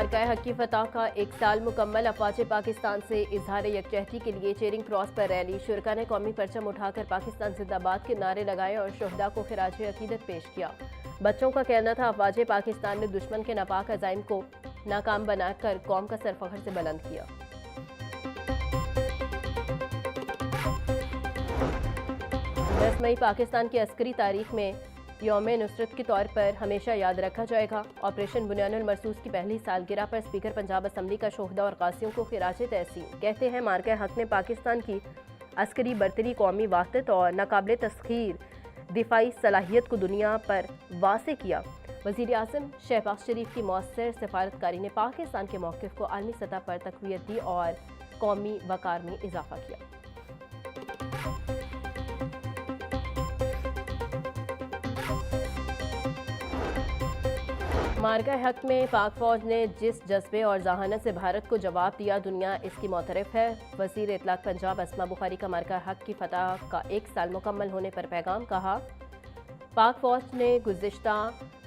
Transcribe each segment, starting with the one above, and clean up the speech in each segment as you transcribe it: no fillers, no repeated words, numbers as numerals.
मार्का हक की फतह का एक साल मुकम्मल। अफवाज पाकिस्तान से इजहार यकजहती के लिए चेरिंग क्रॉस पर रैली। शुरका ने कौमी परचम उठाकर पाकिस्तान जिंदाबाद के नारे लगाए और शहदा को खिराज अकीदत पेश किया। बच्चों का कहना था अफवाज पाकिस्तान ने दुश्मन के नापाक अज़ाइम को नाकाम बनाकर कौम का सर फख्र से बुलंद किया। 10 मई पाकिस्तान की अस्करी तारीख में यौम नुसरत के तौर पर हमेशा याद रखा जाएगा। ऑपरेशन बुनियानुल मरसूस की पहली सालगिरह पर स्पीकर पंजाब असम्बली का शोहदा और कासियों को खिराज तहसीन। कहते हैं मार्का हक ने पाकिस्तान की अस्करी बरतरी, कौमी वाहदत और नाकाबिल तस्खीर दिफाई सलाहियत को दुनिया पर वासे किया। वज़ीर आज़म शहबाज शरीफ की मौसर सफारतकारी ने पाकिस्तान के मौक़िफ़ को आलमी सतह पर तक़वियत दी और कौमी वक़ार में इजाफ़ा किया। मार्का हक में पाक फौज ने जिस जज्बे और जहानत से भारत को जवाब दिया, दुनिया इसकी मोतरफ है। वज़ीर इत्तलात पंजाब अस्मा बुखारी का मार्का हक की फतह का एक साल मुकम्मल होने पर पैगाम। कहा, पाक फौज ने गुज़िश्ता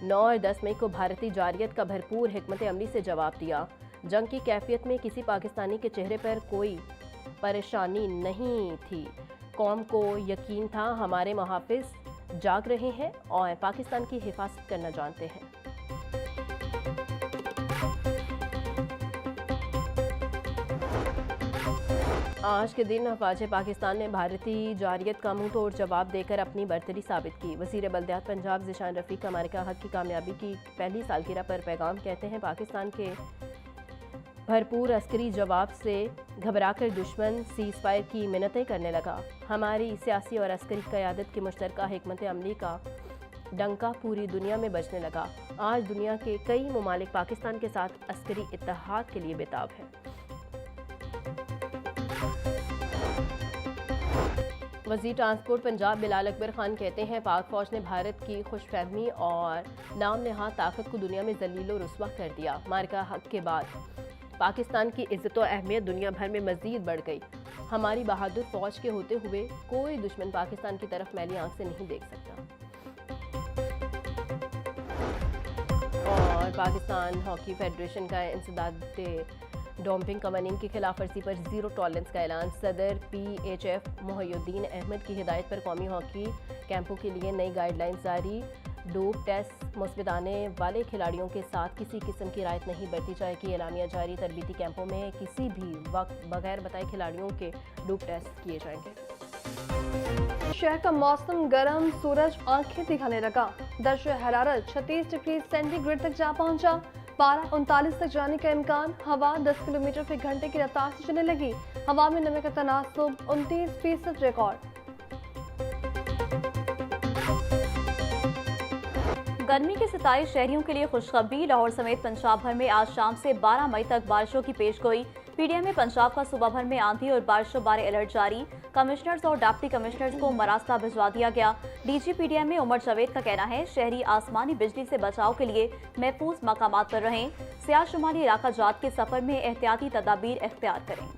9 और 10 मई को भारतीय जारियत का भरपूर हिकमत अमली से जवाब दिया। जंग की कैफियत में किसी पाकिस्तानी के चेहरे पर कोई परेशानी नहीं थी। कौम को यकीन था हमारे मुहाफ़िज़ जाग रहे हैं और पाकिस्तान की हिफाजत करना जानते हैं। आज के दिन अफवाज पाकिस्तान ने भारतीय जारियत का मुंह तोड़ जवाब देकर अपनी बरतरी साबित की। वज़ीर बल्दियात पंजाब ज़िशान रफ़ीक का मार्का हक की कामयाबी की पहली सालगिरह पर पैगाम। कहते हैं पाकिस्तान के भरपूर अस्करी जवाब से घबराकर दुश्मन सीज़ फायर की मिन्नतें करने लगा। हमारी सियासी और अस्करी क़यादत की मुश्तरका हिकमत अमली का डंका पूरी दुनिया में बजने लगा। आज दुनिया के कई ममालिक पाकिस्तान के साथ अस्करी इत्तेहाद के लिए बेताब हैं। वज़ीर ट्रांसपोर्ट पंजाब बिलाल अकबर खान कहते हैं पाक फौज ने भारत की खुशफहमी और नाम नहाद ताकत को दुनिया में जलील और रुस्वा कर दिया। मार्का हक के बाद पाकिस्तान की इज्जत और अहमियत दुनिया भर में मज़ीद बढ़ गई। हमारी बहादुर फौज के होते हुए कोई दुश्मन पाकिस्तान की तरफ मैली आंख से नहीं देख सकता। और पाकिस्तान हॉकी फेडरेशन का इंसदाद डोपिंग कवानीन की खिलाफ वर्जी पर ज़ीरो टॉलरेंस का ऐलान। सदर PHF मोहिउद्दीन अहमद की हिदायत पर कौमी हॉकी कैंपों के लिए नई गाइडलाइंस जारी। डोप टेस्ट मुस्बत आने वाले खिलाड़ियों के साथ किसी किस्म की रायत नहीं बरती जाएगी। एलामिया जारी। तरबीती कैंपों में किसी भी वक्त बगैर बताए खिलाड़ियों के डोप टेस्ट किए जाएंगे। शहर का मौसम गर्म, सूरज आंखें दिखाने लगा। दर्जे हरारत 36 डिग्री सेंटीग्रेड तक जा पहुंचा। पारा 39 तक जाने का इम्कान। हवा 10 किलोमीटर फी घंटे की रफ्तार से चलने लगी। हवा में नमी का तनासुब 29% रिकॉर्ड। गर्मी के सताए शहरियों के लिए खुशखबरी। लाहौर समेत पंजाब भर में आज शाम से 12 मई तक बारिशों की पेशगोई। PDM में पंजाब का सुबह भर में आंधी और बारिशों बारे अलर्ट जारी। कमिश्नर्स और डिप्टी कमिश्नर्स को मरासला भिजवा दिया गया। DG PDM में उमर जावेद का कहना है शहरी आसमानी बिजली से बचाव के लिए महफूज मकामात पर रहें। सियाह शुमाली इलाका जात के सफर में एहतियाती तदाबीर इख्तियार करें।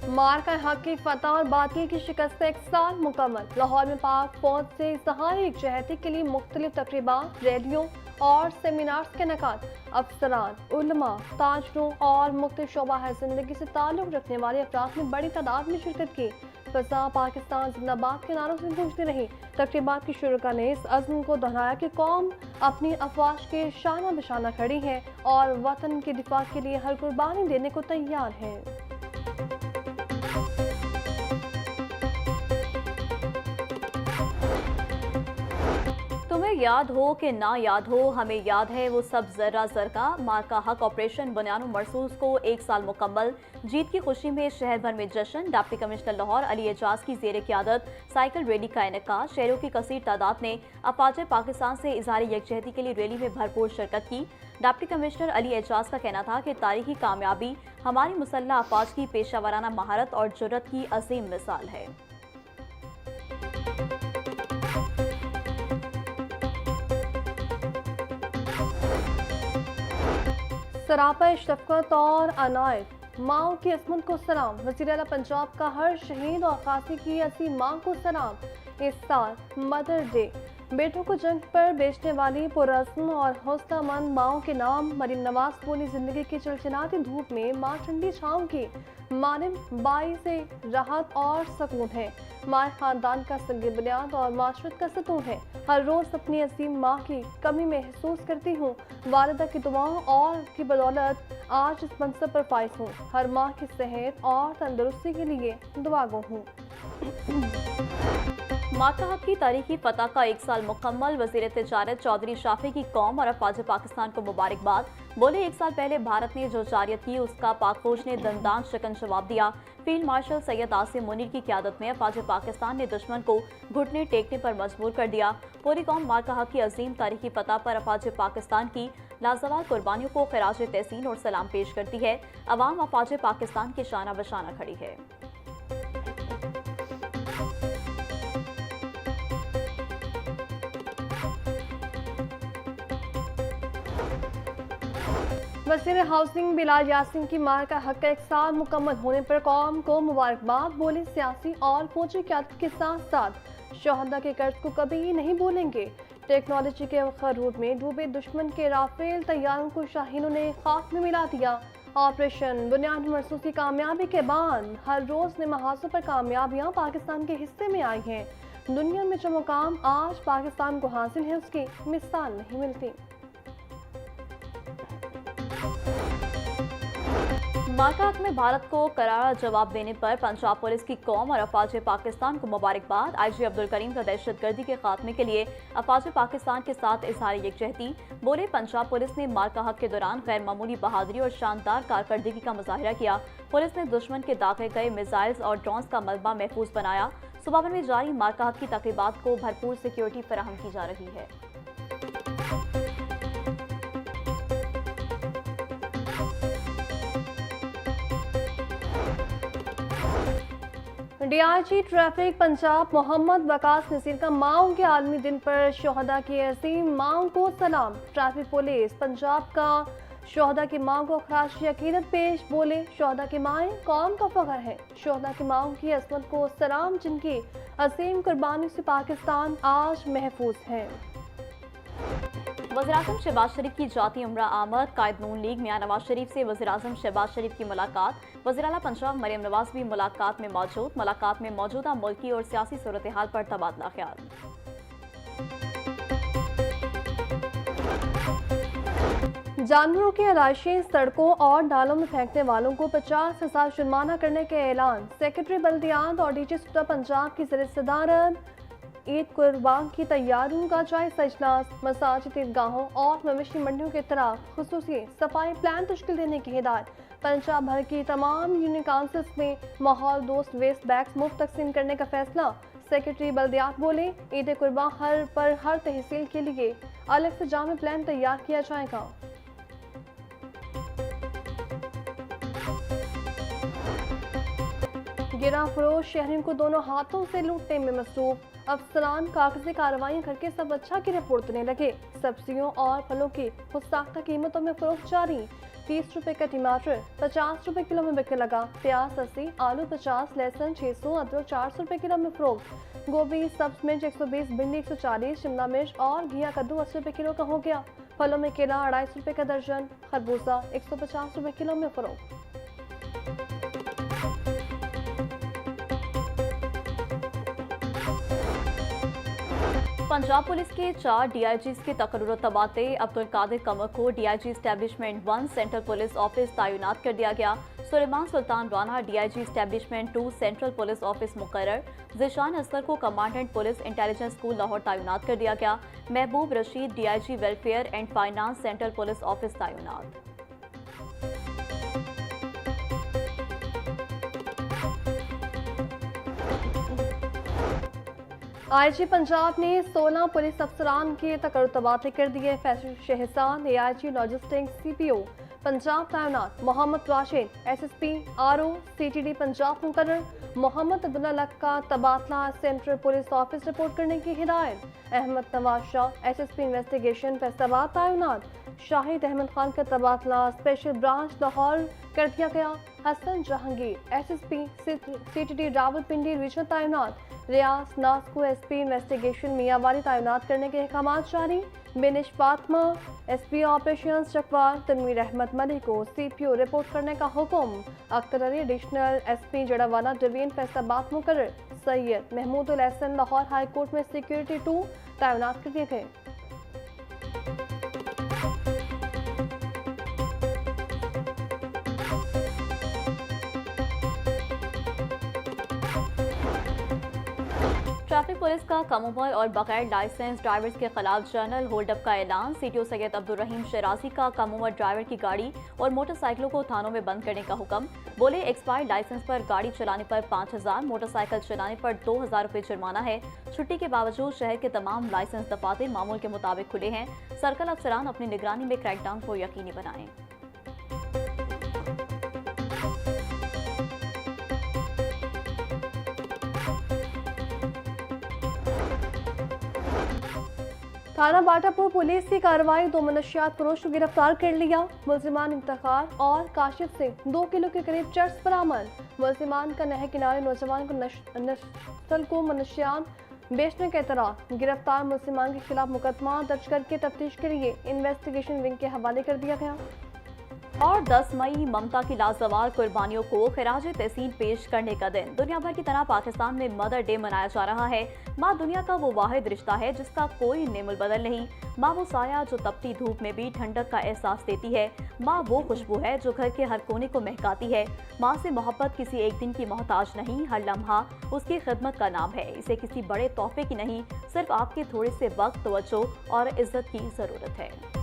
मार्का हक की फतह और बाकी की शिकस्त एक साल मुकम्मल। लाहौर में पाक फौज से इज़हार यकजहती के लिए मुख्तलिफ तकरीबात, रैलियों और सेमिनार्स के इनेकाद। अफसरान, उलमा, ताजरों और मुख्तलिफ शोबा ज़िंदगी से ताल्लुक़ रखने वाले अफराद ने बड़ी तादाद में शिरकत की। फ़ज़ा पाकिस्तान जिंदाबाद के नारों से गूंजती रही। तकरीबात की शुरुका ने इस अज़्म को दोहराया कि कौम अपनी अफवाज के शाना बशाना खड़ी है और वतन के दिफा के लिए हर कुर्बानी देने को तैयार है। तुम्हें याद हो कि ना याद हो, हमें याद है वो सब जर्रा जर का। मार्का हक ऑपरेशन बुनियानुल मरसूस को एक साल मुकम्मल। जीत की खुशी में शहर भर में जश्न। डिप्टी कमिश्नर लाहौर अली एजाज की जेर क़यादत साइकिल रैली का इनेकाद। शहरों की कसीर तादाद ने अफवाज पाकिस्तान से इज़हार यकजहती के लिए रैली में भरपूर शिरकत की। डिप्टी कमिश्नर अली एजाज का कहना था कि तारीखी कामयाबी हमारी मुसल्लह अफवाज की पेशावराना महारत और जुर्रत की अजीम मिसाल है। सरापा शफ़क़त और अनायत माओ की असमत को सलाम। वज़ीर आला पंजाब का हर शहीद और खासी की ऐसी माँ को सलाम। इस साल मदर डे बेटों को जंग पर बेचने वाली पुरज़्म और हौसलामंद माओ के नाम मरीम नवाज बोली जिंदगी की चिलचिलाती धूप में माँ ठंडी छाँव की मानिम बाई से राहत और सुकून है। माँ खानदान का संग बुनियाद और माशरत का सतून है। हर रोज़ अपनी अजीम माँ की कमी महसूस करती हूँ। वालिदा की दुआओं और की बदौलत आज इस मनसब पर फाइज हूँ। हर माँ की सेहत और तंदुरुस्ती के लिए दुआगो हूँ। मार्का हक की तारीखी फतह का 1 साल मुकम्मल। वज़ीर तिजारत चौधरी शाफी की कौम और अफवाज पाकिस्तान को मुबारकबाद। बोले 1 साल पहले भारत ने जो जारियत की उसका पाक फौज ने दंदान शिकन जवाब दिया। फील्ड मार्शल सैयद आसिम मुनीर की क़यादत में अफवाज पाकिस्तान ने दुश्मन को घुटने टेकने पर मजबूर कर दिया। पूरी कौम मार्का हक की अजीम तारीखी फतह पर अफवाज पाकिस्तान की लाजवाब कुर्बानियों को खिराज तहसीन और सलाम पेश करती है। अवाम अफवाज पाकिस्तान की शाना बशाना खड़ी है। वज़ीर हाउसिंग बिलाल यासीन की मार्का हक का 1 साल मुकम्मल होने पर कौम को मुबारकबाद। बोले सियासी और फौजी क़यादत के साथ साथ शहदा के कर्ज को कभी नहीं भूलेंगे। टेक्नोलॉजी के खरूद में डूबे दुश्मन के राफेल तैयारों को शाहीनों ने खाक में मिला दिया। ऑपरेशन बुनियादी मरसूस की कामयाबी के बाद हर रोज़ नए महाजों पर कामयाबियाँ पाकिस्तान के हिस्से में आई हैं। दुनिया में जो मुकाम आज पाकिस्तान को हासिल है उसकी मिसाल नहीं मिलती। मार्का हक में भारत को करारा जवाब देने पर पंजाब पुलिस की कौम और अफवाज पाकिस्तान को मुबारकबाद। IG अब्दुल करीम का दहशतगर्दी के खात्मे के लिए अफवाज पाकिस्तान के साथ इजहार यकजहती। बोले पंजाब पुलिस ने मार्का हक के दौरान गैर मामूली बहादुरी और शानदार कारकर्दगी का मुजाहिरा किया। पुलिस ने दुश्मन के दागे गए मिसाइल्स और ड्रोन्स का मलबा महफूज बनाया। सूबा भर में जारी मार्का हक की तकरीबात को भरपूर सिक्योरिटी फराहम की जा रही है। DIG ट्रैफिक पंजाब मोहम्मद वकास नसीर का माओ के आलमी दिन पर शहदा की अजीम माओ को सलाम। ट्रैफिक पुलिस पंजाब का शहदा की माओ को खराज अकीदत पेश। बोले शहदा की माएँ कौम का फख्र है। शहदा की माओ की असमत को सलाम जिनकी अजीम कुर्बानी से पाकिस्तान आज महफूज है। वज़ीर-ए-आज़म शहबाज शरीफ की जाती उम्रा आमद। कायद नून लीग मियां नवाज शरीफ से वज़ीर-ए-आज़म शहबाज शरीफ की मुलाकात। वज़ीर आला पंजाब मरीम नवाज भी मुलाकात में मौजूद। मुलाकात में मौजूदा मुल्की और सियासी सूरत हाल पर तबादला ख्याल। जानवरों की आलाइशें सड़कों और नालों में फेंकने वालों को 50,000 जुर्माना करने के ऐलान। सेक्रेटरी बल्दियात और DG सूबा पंजाब की ज़रिए सदारत ईद कुर्बान की तैयारियों का जायजा इजलास। मसाजिद, ईदगाहों और मवेशी मंडियों के तरफ खुसूसी सफाई प्लान तश्कील देने की हिदायत। पंजाब भर की तमाम यूनियन काउंसिल्स में माहौल दोस्त वेस्ट बैग्स मुफ्त तकसीम करने का फैसला। सेक्रेटरी बल्दियात बोले ईद कुर्बान हर तहसील के लिए अलग से जामे प्लान तैयार किया जाएगा। गिरा फरोश शहरियों को दोनों हाथों से लूटने में मसरूफ। अफसरान कागजी कार्रवाई करके सब अच्छा की रिपोर्ट देने लगे। सब्जियों और फलों की खुदसाख्ता कीमतों में फरोख्त जारी। 30 रुपए का टमाटर 50 रुपए किलो में बिकने लगा। प्याज 80, आलू 50, लहसुन 600, अदरक 400 रुपए किलो में फरोख्त। गोभी, सब्ज मिर्च 120, भिंडी 140, शिमला मिर्च और घिया कद्दू 80 रुपए किलो का हो गया। फलों में केला 250 रुपए का दर्जन, खरबूजा 150 रुपए किलो में फरोख्त। पंजाब पुलिस के 4 DIGs के तकर्रुर तबादले। अब्दुल कादिर कमर को DIG establishment 1 central police office तैनात कर दिया गया। Suleman Sultan Rana DIG establishment 2 central police office मुकर्रर। ज़िशान असगर को commandant police intelligence school Lahore तैनात कर दिया गया। Mehboob Rashid DIG welfare and finance central police office तैनात। IG पंजाब ने 16 पुलिस अफसरान के तकर्रुर तबादले कर दिए। Faisal Shahzad AIG logistics CPO Punjab तैनात। Mohammad Rashid SSP RO CTD Punjab मुकर्रर। मोहम्मद अब्दुल्ला लक का तबादला सेंट्रल पुलिस ऑफिस रिपोर्ट करने की हिदायत। अहमद नवाज शाह SSP इन्वेस्टिगेशन फैसलाबाद तैनात। शाहिद अहमद खान का तबादला स्पेशल ब्रांच लाहौर कर दिया गया। Hasan Jahangir SSP CTD Rawalpindi region तैनात। रियाज नाज को एसपी इन्वेस्टिगेशन मियांवाली तैनात करने के अहकाम जारी। बिनिश फातमा एसपी ऑपरेशंस चकवार तनवीर अहमद मलिक को सीपीओ रिपोर्ट करने का हुक्म। Akhtar Ali additional SP Jaranwala division Faisalabad मुकर्रर। सैयद महमूद उल हसन लाहौर हाई कोर्ट में सिक्योरिटी 2 तैनात कर दिए गए। ट्रैफिक पुलिस का कमोबॉय और बगैर लाइसेंस ड्राइवर्स के खिलाफ जर्नल होल्डअप का ऐलान। सीटीओ सैयद अब्दुल रहीम शराजी का कमोबॉय ड्राइवर की गाड़ी और मोटरसाइकिलों को थानों में बंद करने का हुक्म। बोले एक्सपायर्ड लाइसेंस पर गाड़ी चलाने पर 5000, मोटरसाइकिल चलाने पर 2000 रुपये जुर्माना है। छुट्टी के बावजूद शहर के तमाम लाइसेंस दफातर मामूल के मुताबिक खुले हैं। सर्कल अफसरान अपनी निगरानी में क्रैकडाउन को यकीनी बनाएं। थाना बाटापुर पुलिस की कार्रवाई 2 मनशियात फरोश को गिरफ्तार कर लिया। मुलजिमान इफ्तिखार और काशिफ से 2 किलो के करीब चर्स बरामद। मुलजिमान का नहर किनारे नौजवान को नस्ल को मनशियात बेचने के इतराज। गिरफ्तार मुलजिमान के खिलाफ मुकदमा दर्ज करके तफ्तीश के लिए इन्वेस्टिगेशन विंग के हवाले कर दिया गया। और 10 मई ममता की लाजवाब कुर्बानियों को खिराज तहसीन पेश करने का दिन। दुनिया भर की तरह पाकिस्तान में मदर डे मनाया जा रहा है। माँ दुनिया का वो वाहिद रिश्ता है जिसका कोई नेमुल बदल नहीं। माँ वो साया जो तपती धूप में भी ठंडक का एहसास देती है। माँ वो खुशबू है जो घर के हर कोने को महकाती है। माँ से मोहब्बत किसी एक दिन की मोहताज नहीं, हर लम्हा उसकी खिदमत का नाम है। इसे किसी बड़े तोहफे की नहीं, सिर्फ आपके थोड़े से वक्त, तवज्जो और इज्जत की जरूरत है।